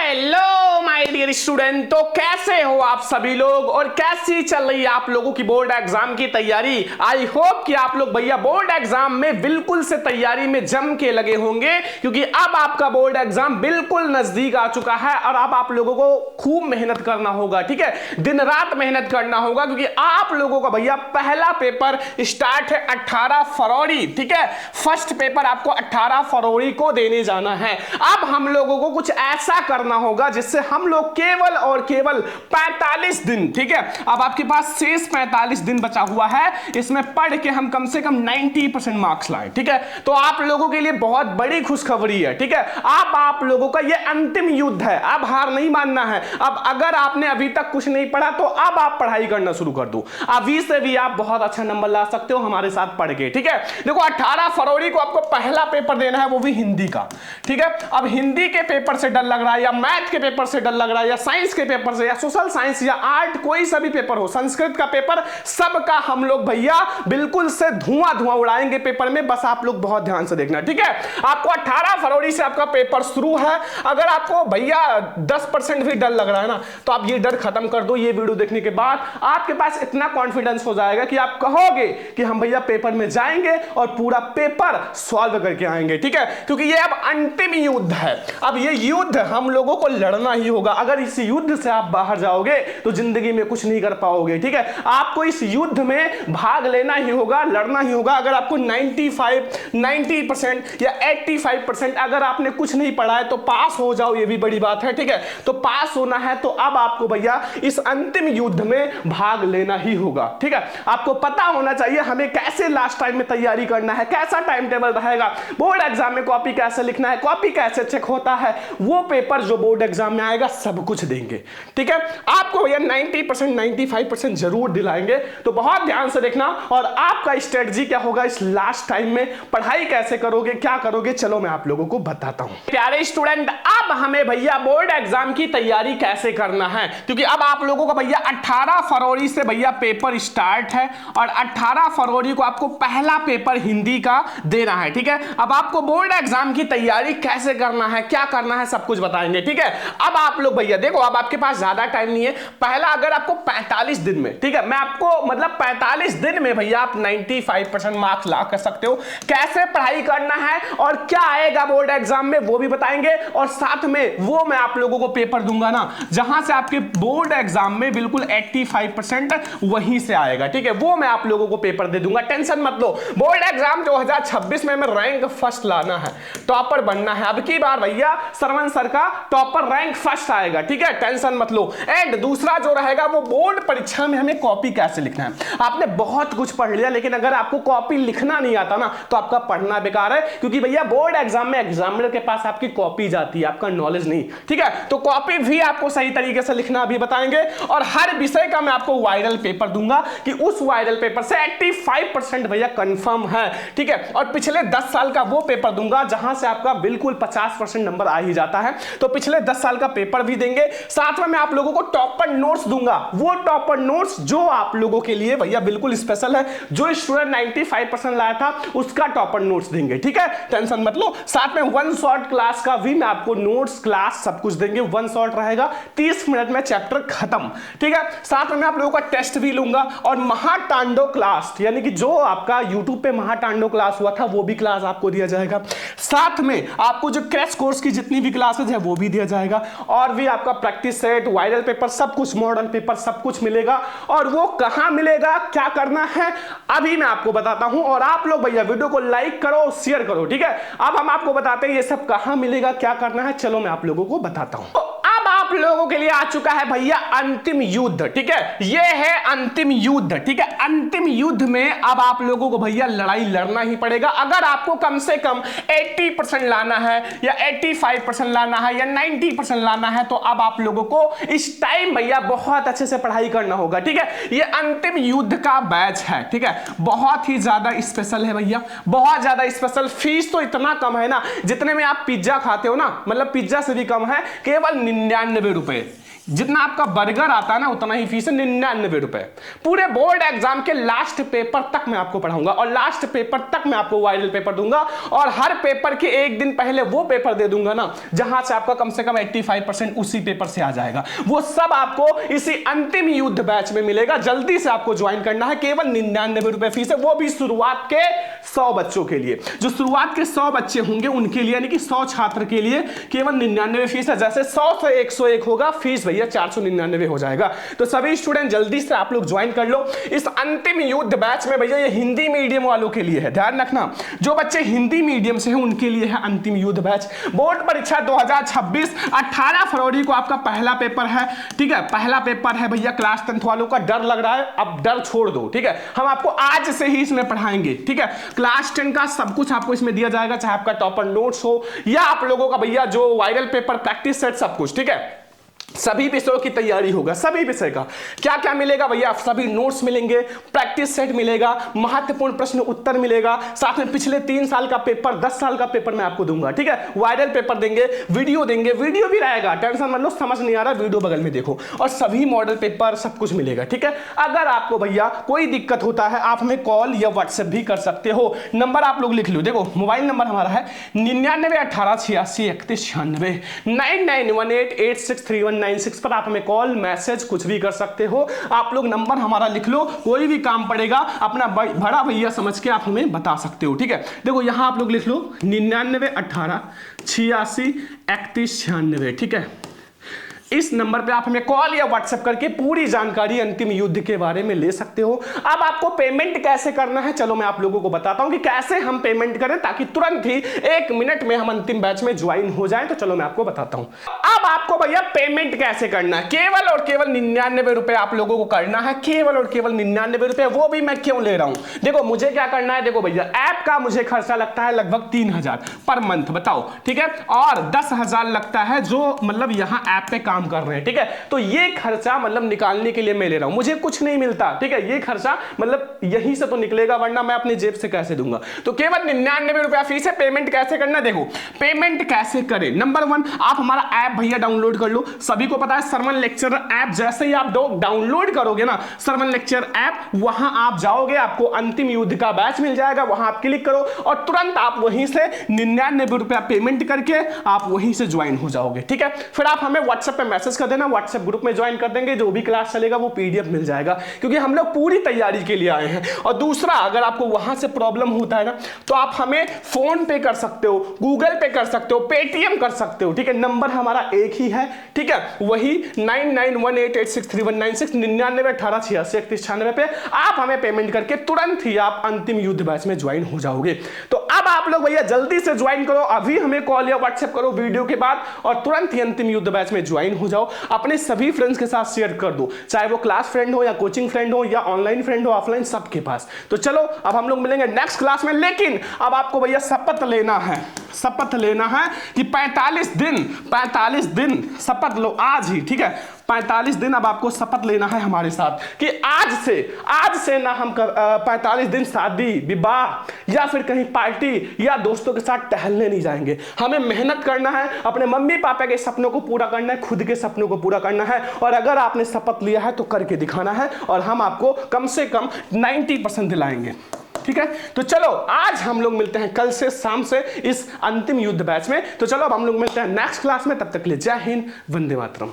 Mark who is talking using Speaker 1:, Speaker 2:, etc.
Speaker 1: Hello my dear student, तो कैसे हो आप सभी लोग और कैसी चल रही है आप लोगों की बोर्ड एग्जाम की तैयारी। आई होप कि आप लोग भैया बोर्ड एग्जाम में बिल्कुल से तैयारी में जम के लगे होंगे, क्योंकि अब आपका बोर्ड एग्जाम बिल्कुल नजदीक आ चुका है और अब आप लोगों को खूब मेहनत करना होगा। ठीक है, दिन रात मेहनत करना होगा, क्योंकि आप लोगों का भैया पहला पेपर स्टार्ट है 18 फरवरी। ठीक है, फर्स्ट पेपर आपको 18 फरवरी को देने जाना है। अब हम लोगों को कुछ ऐसा करना होगा जिससे हम लोग केवल और केवल 45 दिन, ठीक है, अब आपके पास शेष 45 दिन बचा हुआ है, इसमें पढ़ के हम कम से कम 90% मार्क्स लाएं। ठीक है, तो आप लोगों के लिए बहुत बड़ी खुशखबरी है। ठीक है, अब आप लोगों का यह अंतिम युद्ध है, अब हार नहीं मानना है। अब अगर आपने अभी तक कुछ नहीं पढ़ा तो अब आप पढ़ाई करना शुरू कर दो। अभी से भी आप बहुत अच्छा नंबर ला सकते हो हमारे साथ पढ़ के। ठीक है, देखो 18 फरवरी को आपको पहला पेपर देना है, वो भी हिंदी का। ठीक है, अब हिंदी के पेपर से डर लग रहा है या मैथ के पेपर से डर लग रहा है या साइंस के पेपर से या सोशल साइंस या आर्ट, कोई सा भी पेपर हो, संस्कृत का पेपर, सबका हम लोग भैया बिल्कुल से धुआं धुआं उड़ाएंगे पेपर में। बस आप लोग बहुत ध्यान से देखना। ठीक है, आपको 18 फरवरी से आपका पेपर शुरू है। अगर आपको भैया 10% भी डर लग रहा है ना, तो आप ये डर खत्म कर दो। ये वीडियो देखने के बाद आपके पास इतना कॉन्फिडेंस हो जाएगा कि आप कहोगे कि हम भैया पेपर में जाएंगे और पूरा पेपर सॉल्व करके आएंगे। ठीक है, क्योंकि ये अब अंतिम युद्ध है। अब ये युद्ध हम लोगों को लड़ना ही होगा। अगर इस युद्ध से आप बाहर जाओगे तो जिंदगी में कुछ नहीं कर पाओगे। ठीक है, आपको इस युद्ध में भाग लेना ही होगा, लड़ना ही होगा। अगर आपको 90% या 85% अगर आपने कुछ नहीं पढ़ा है तो पास हो जाओ, ये भी बड़ी बात है। ठीक है, तो पास होना है तो अब आपको भैया इस अंतिम युद्ध में भाग लेना ही होगा। ठीक है, आपको पता होना चाहिए हमें कैसे लास्ट टाइम में तैयारी करना है, कैसा टाइम टेबल रहेगा, बोर्ड एग्जाम में कॉपी कैसे लिखना है, कॉपी कैसे चेक होता है, वो पेपर जो बोर्ड एग्जाम में आएगा सब कुछ देंगे। ठीक है, आपको भैया 90% 95% जरूर दिलाएंगे। तो बहुत ध्यान से देखना। और आपका स्ट्रेटजी क्या होगा इस लास्ट टाइम में, पढ़ाई कैसे करोगे, क्या करोगे, चलो मैं आप लोगों को बताता हूं। प्यारे स्टूडेंट, अब हमें भैया बोर्ड एग्जाम की तैयारी कैसे करना है, क्योंकि अब आप लोगों का भैया 18 फरवरी से भैया पेपर स्टार्ट है और 18 फरवरी को आपको पहला पेपर हिंदी का देना है। ठीक है, अब आपको बोर्ड एग्जाम की तैयारी कैसे करना है, क्या करना है, सब कुछ बताएंगे। ठीक है, अब आप लोग भैया देखो, अब आपके पास ज्यादा टाइम नहीं है। पहला अगर आपको 45 दिन में, ठीक है, मैं आपको मतलब 45 दिन में भैया आप 95% मार्क्स ला कर सकते हो। कैसे पढ़ाई करना है और क्या आएगा बोर्ड एग्जाम में वो भी बताएंगे, और साथ में वो मैं आप लोगों को पेपर दूंगा ना, जहां से आपके बोर्ड एग्जाम में बिल्कुल 85% वहीं से आएगा। ठीक है, वो मैं आप लोगों को पेपर दे दूंगा, टेंशन मत लो। बोर्ड एग्जाम 2026 में रैंक फर्स्ट लाना है, टॉपर बनना है। अब की बार भैया सरवन सर का टॉपर रैंक फर्स्ट आएगा। ठीक है, टेंशन मत लो। एंड दूसरा जो रहेगा वो बोर्ड परीक्षा में हमें कॉपी कैसे लिखना है। आपने बहुत कुछ पढ़ लिया, लेकिन अगर आपको कॉपी लिखना नहीं आता ना तो आपका पढ़ना बेकार है, क्योंकि भैया बोर्ड एग्जाम में एग्जामिनर के पास आपकी कॉपी जाती है, आपका नॉलेज नहीं। ठीक है, तो कॉपी भी आपको सही तरीके से लिखना अभी बताएंगे। और हर विषय का मैं आपको वायरल पेपर दूंगा कि उस वायरल पेपर से 85% भैया कंफर्म है। ठीक है, और पिछले 10 साल का वो पेपर दूंगा जहां से आपका बिल्कुल 50% नंबर आ ही जाता है, तो पिछले 10 साल का पेपर भी देंगे। साथ में मैं आप लोगों को टॉपर नोट्स दूंगा, वो टॉपर नोट्स जो आप लोगों के लिए भैया बिल्कुल स्पेशल है। जो स्टूडेंट 95% लाया था उसका टॉपर नोट्स देंगे। ठीक है, टेंशन मत लो। साथ में वन शॉट क्लास का भी मैं आपको नोट्स क्लास सब कुछ देंगे। वन शॉट रहेगा, 30 मिनट में चैप्टर खत्म। ठीक है, साथ में मैं आप लोगों का टेस्ट भी लूंगा। और महातांडव क्लास, यानी कि जो आपका यूट्यूब पे महातांडव क्लास हुआ था वो भी क्लास आपको दिया जाएगा। साथ में आपको जो क्रैश कोर्स की जितनी भी क्लासेस है वो भी दिया जाएगा, और भी आपका प्रैक्टिस सेट, वायरल पेपर, सब कुछ, मॉडल पेपर, सब कुछ मिलेगा। और वो कहां मिलेगा, क्या करना है, अभी मैं आपको बताता हूं। और आप लोग भैया वीडियो को लाइक करो, शेयर करो। ठीक है, अब हम आपको बताते हैं ये सब कहां मिलेगा, क्या करना है, चलो मैं आप लोगों को बताता हूं। अब आप लोगों के लिए आ चुका है भैया अंतिम युद्ध। ठीक है, ये है अंतिम युद्ध। ठीक है, अंतिम युद्ध में अब आप लोगों को भैया लड़ाई लड़ना ही पड़ेगा। अगर आपको कम से कम 80% लाना है या 85% लाना है या 90% लाना है, तो अब आप लोगों को इस टाइम भैया बहुत अच्छे से पढ़ाई करना होगा। ठीक है, ये अंतिम युद्ध का बैच है। ठीक है, बहुत ही ज्यादा स्पेशल है भैया, बहुत ज्यादा स्पेशल। फीस तो इतना कम है ना, जितने में आप पिज्जा खाते हो ना, मतलब पिज्जा से भी कम है, केवल 99 रुपए। जितना आपका बर्गर आता है ना उतना ही फीस है, 99 रुपए। पूरे बोर्ड एग्जाम के लास्ट पेपर तक मैं आपको पढ़ाऊंगा और लास्ट पेपर तक मैं आपको वायरल पेपर दूंगा और हर पेपर के एक दिन पहले वो पेपर दे दूंगा ना जहां से आपका कम से कम 85% उसी पेपर से आ जाएगा। वो सब आपको इसी अंतिम युद्ध बैच में मिलेगा। जल्दी से आपको ज्वाइन करना है, केवल 99 रुपए फीस है, वो भी शुरुआत के 100 बच्चों के लिए। जो शुरुआत के 100 बच्चे होंगे उनके लिए, यानी कि 100 छात्र के लिए केवल 99 फीस है। जैसे 100 से 101 होगा फीस भैया 499 हो जाएगा। तो सभी स्टूडेंट जल्दी से आप लोग ज्वाइन कर लो इस अंतिम युद्ध बैच में। भैया ये हिंदी मीडियम वालों के लिए है, ध्यान रखना, जो बच्चे हिंदी मीडियम से हैं उनके लिए है अंतिम युद्ध बैच। बोर्ड परीक्षा 2026 18 फरवरी को आपका पहला पेपर है, ठीक है, पहला पेपर है भैया क्लास 10 वालों का। डर लग रहा है, अब डर छोड़ दो, ठीक है, हम आपको आज से ही इसमें पढ़ाएंगे, ठीक है। क्लास 10 का सब कुछ आपको इसमें दिया जाएगा, चाहे आपका टॉपर नोट्स हो या आप लोगों का भैया जो वायरल पेपर प्रैक्टिस सेट, सब कुछ, ठीक है। सभी विषयों की तैयारी होगा, सभी विषय का क्या क्या मिलेगा भैया, सभी नोट्स मिलेंगे, प्रैक्टिस सेट मिलेगा, महत्वपूर्ण प्रश्न उत्तर मिलेगा, साथ में पिछले 3 साल का पेपर, 10 साल का पेपर मैं आपको दूंगा, ठीक है। वायरल पेपर देंगे, वीडियो भी रहेगा, टेंशन मत लो, समझ नहीं आ रहा वीडियो बगल में देखो, और सभी मॉडल पेपर सब कुछ मिलेगा, ठीक है। अगर आपको भैया कोई दिक्कत होता है आप हमें कॉल या व्हाट्सएप भी कर सकते हो। नंबर आप लोग लिख लो, देखो मोबाइल नंबर हमारा है 99 18 86 31 96 9918863196 पर आप हमें कॉल मैसेज कुछ भी कर सकते हो। आप लोग नंबर हमारा लिख लो, कोई भी काम पड़ेगा अपना बड़ा भैया समझ के आप हमें बता सकते हो, ठीक है। देखो यहां आप लोग लिख लो 99 18 86 31 96, ठीक है। इस नंबर पे आप हमें कॉल या व्हाट्सएप करके पूरी जानकारी अंतिम युद्ध के बारे में ले सकते हो। अब आपको पेमेंट कैसे करना है, चलो मैं आप लोगों को बताता हूं कि कैसे हम पेमेंट करें ताकि तुरंत ही 1 मिनट में हम अंतिम बैच में ज्वाइन हो जाएं। तो चलो मैं आपको बताता हूं अब आपको भैया पेमेंट कैसे करना है। केवल और केवल 99 रुपए आप लोगों को करना है, केवल और केवल 99 रुपए। वो भी मैं क्यों ले रहा हूं, देखो मुझे क्या करना है, देखो भैया ऐप का मुझे खर्चा लगता है लगभग 3000 पर मंथ, बताओ, ठीक है, और 10,000 लगता है जो मतलब यहां ऐप पे काम कर रहे हैं, ठीक है। तो ये खर्चा मतलब निकालने के लिए मैं ले रहा हूं, मुझे कुछ नहीं मिलता, ठीक है। ये खर्चा मतलब यहीं से तो निकलेगा, वरना मैं अपनी जेब से कैसे दूंगा। तो केवल 99 रुपया फीस है। पेमेंट कैसे करना, देखो पेमेंट कैसे करें। नंबर 1, आप हमारा ऐप भैया डाउनलोड कर लो। सभी को पता है सरवन लेक्चर ऐप, जैसे ही आप डाउनलोड करोगे ना सरवन लेक्चर ऐप, वहां आप जाओगे, आपको अंतिम युद्ध का बैच मिल जाएगा, वहां आप क्लिक करो और तुरंत आप वहीं से 99 रुपया पेमेंट करके आप वहीं से ज्वाइन हो जाओगे, ठीक है। फिर आप हमें व्हाट्सएप पे मैसेज कर देना, व्हाट्सएप ग्रुप में ज्वाइन कर देंगे, जो भी क्लास चलेगा वो पीडीएफ मिल जाएगा, क्योंकि हम लोग पूरी तैयारी के लिए आए हैं। और दूसरा, अगर आपको वहां से प्रॉब्लम होता है ना तो आप हमें फोन पे कर सकते हो, गूगल पे कर सकते हो, पेटीएम कर सकते हो, ठीक है। नंबर हमारा एक ही है, ठीक है, वही 9918863196 99 18 86 31 96 पे आप हमें पेमेंट करके तुरंत ही आप अंतिम युद्ध बैच में ज्वाइन हो जाओगे। तो अब आप लोग भैया जल्दी से ज्वाइन करो, अभी हमें कॉल या व्हाट्सएप करो वीडियो के बाद और तुरंत ही अंतिम युद्ध बैच में ज्वाइन हो जाओ। अपने सभी फ्रेंड्स के साथ शेयर कर दो, चाहे वो क्लास फ्रेंड हो या कोचिंग फ्रेंड हो या ऑनलाइन फ्रेंड हो, ऑफलाइन, सबके पास। तो चलो अब हम लोग मिलेंगे नेक्स्ट क्लास में, लेकिन अब आपको भैया शपथ लेना है, शपथ लेना है कि 45 दिन शपथ लो आज ही, ठीक है। 45 दिन अब आपको शपथ लेना है हमारे साथ कि आज से ना हम 45 दिन शादी विवाह या फिर कहीं पार्टी या दोस्तों के साथ टहलने नहीं जाएंगे। हमें मेहनत करना है, अपने मम्मी पापा के सपनों को पूरा करना है, खुद के सपनों को पूरा करना है। और अगर आपने शपथ लिया है तो करके दिखाना है और हम आपको कम से कम 90% दिलाएंगे, ठीक है। तो चलो आज हम लोग मिलते हैं कल से शाम से इस अंतिम युद्ध बैच में। तो चलो अब हम लोग मिलते हैं नेक्स्ट क्लास में, तब तक के लिए जय हिंद, वंदे मातरम।